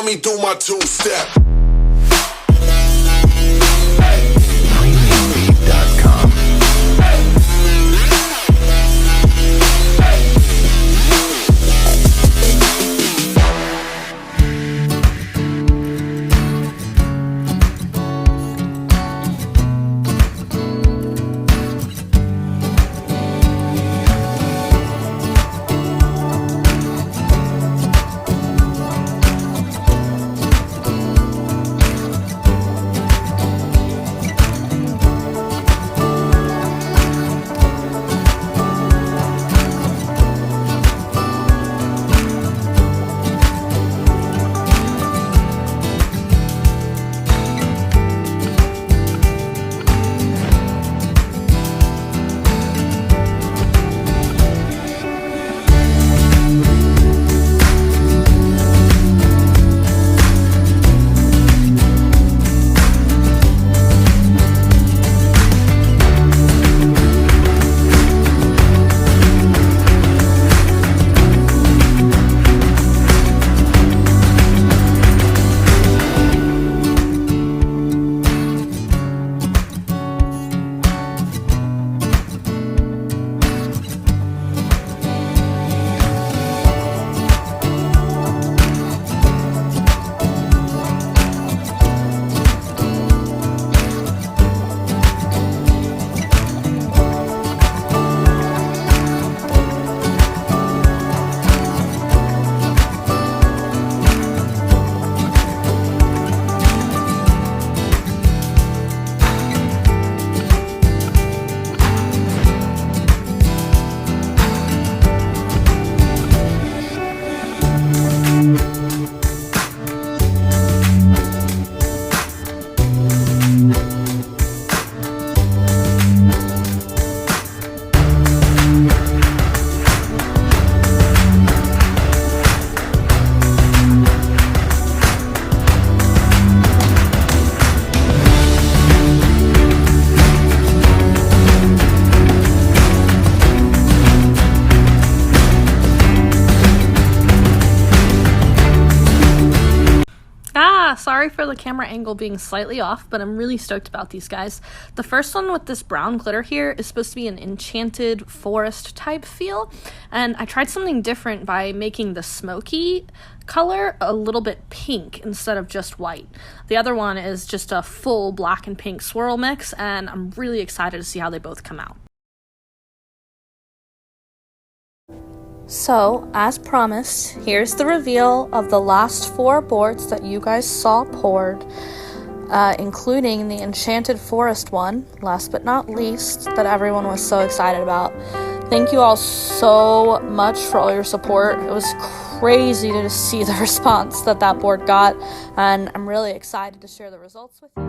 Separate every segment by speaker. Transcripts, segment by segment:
Speaker 1: me do my two-step.
Speaker 2: Sorry for the camera angle being slightly off, but I'm really stoked about these guys. The first one with this brown glitter here is supposed to be an enchanted forest type feel, and I tried something different by making the smoky color a little bit pink instead of just white. The other one is just a full black and pink swirl mix, and I'm really excited to see how they both come out. So, as promised, here's the reveal of the last 4 boards that you guys saw poured, including the Enchanted Forest one, last but not least, that everyone was so excited about. Thank you all so much for all your support. It was crazy to see the response that board got, and I'm really excited to share the results with you.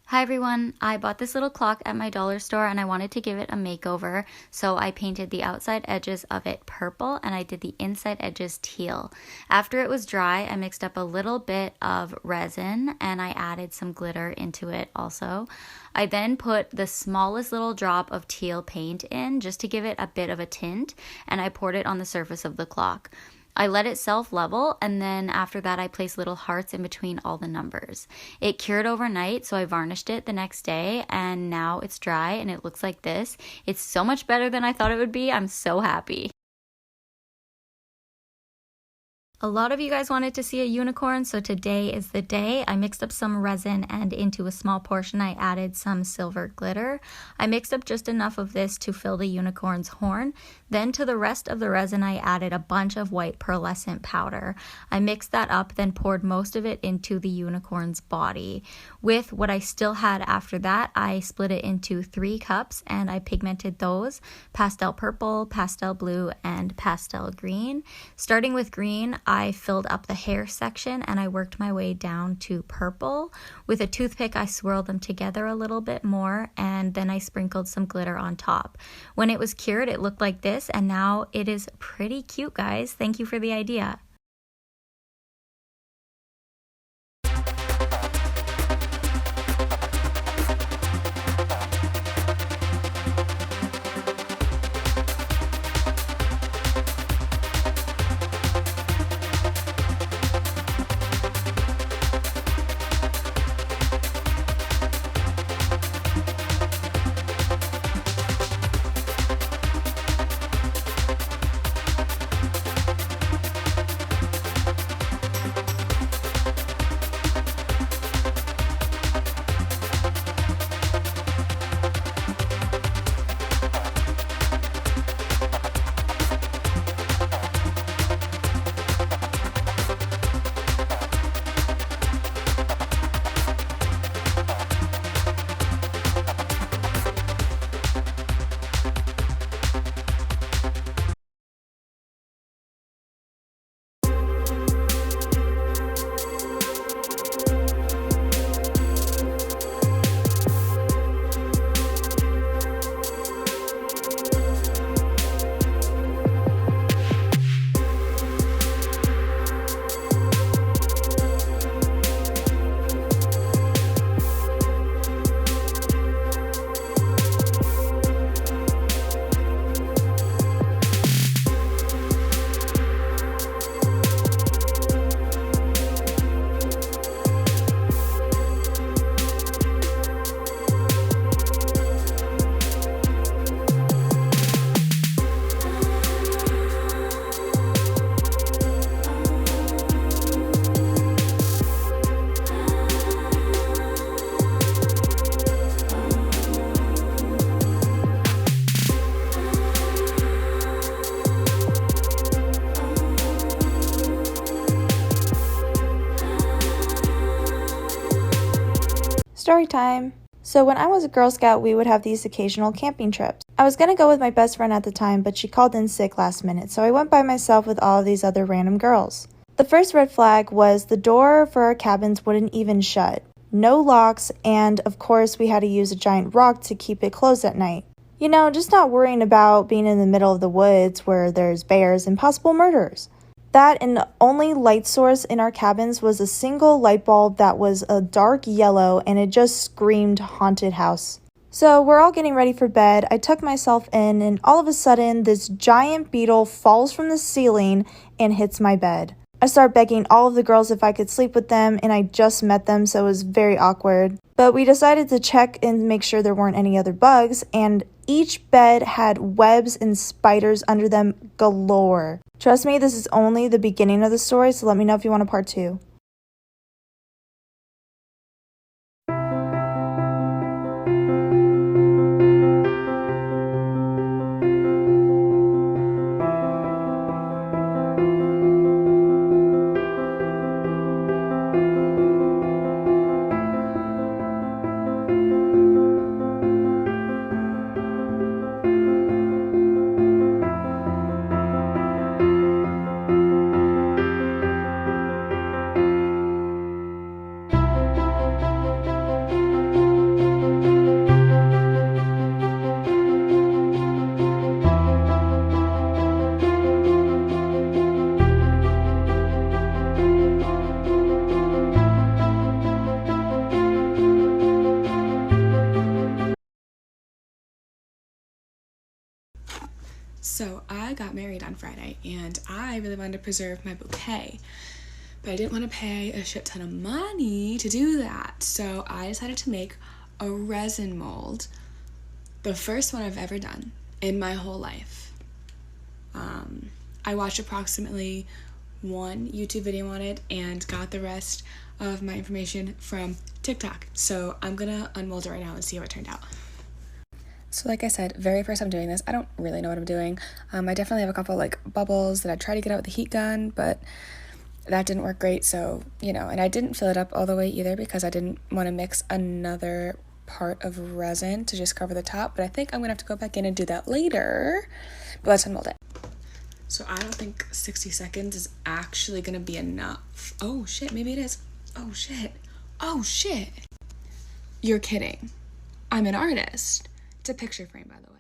Speaker 3: Hi everyone, I bought this little clock at my dollar store and I wanted to give it a makeover, so I painted the outside edges of it purple and I did the inside edges teal. After it was dry, I mixed up a little bit of resin and I added some glitter into it also. I then put the smallest little drop of teal paint in just to give it a bit of a tint, and I poured it on the surface of the clock. I let it self-level, and then after that I placed little hearts in between all the numbers. It cured overnight, so I varnished it the next day, and now it's dry and it looks like this. It's so much better than I thought it would be. I'm so happy. A lot of you guys wanted to see a unicorn, so today is the day. I mixed up some resin, and into a small portion I added some silver glitter. I mixed up just enough of this to fill the unicorn's horn. Then to the rest of the resin I added a bunch of white pearlescent powder. I mixed that up, then poured most of it into the unicorn's body. With what I still had after that, I split it into 3 cups and I pigmented those: pastel purple, pastel blue, and pastel green. Starting with green, I filled up the hair section and I worked my way down to purple. With a toothpick, I swirled them together a little bit more, and then I sprinkled some glitter on top. When it was cured, it looked like this, and now it is pretty cute, guys. Thank you for the idea.
Speaker 1: Story time. So when I was a Girl Scout, we would have these occasional camping trips. I was going to go with my best friend at the time, but she called in sick last minute, so I went by myself with all of these other random girls. The first red flag was the door for our cabins wouldn't even shut. No locks, and of course we had to use a giant rock to keep it closed at night. You know, just not worrying about being in the middle of the woods where there's bears and possible murders. That and the only light source in our cabins was a single light bulb that was a dark yellow, and it just screamed haunted house. So we're all getting ready for bed. I tuck myself in, and all of a sudden this giant beetle falls from the ceiling and hits my bed. I start begging all of the girls if I could sleep with them, and I just met them, so it was very awkward. But we decided to check and make sure there weren't any other bugs, and each bed had webs and spiders under them galore. Trust me, this is only the beginning of the story, so let me know if you want a part 2.
Speaker 4: So I got married on Friday, and I really wanted to preserve my bouquet, but I didn't want to pay a shit ton of money to do that. So I decided to make a resin mold, the first one I've ever done in my whole life. I watched approximately one YouTube video on it and got the rest of my information from TikTok. So I'm gonna unmold it right now and see how it turned out. So like I said, very first time doing this, I don't really know what I'm doing. I definitely have a couple like bubbles that I tried to get out with the heat gun, but that didn't work great. So, you know, and I didn't fill it up all the way either because I didn't want to mix another part of resin to just cover the top, but I think I'm gonna have to go back in and do that later. But let's unmold it. So I don't think 60 seconds is actually gonna be enough. Oh shit, maybe it is. Oh shit. Oh shit. You're kidding. I'm an artist. It's a picture frame, by the way.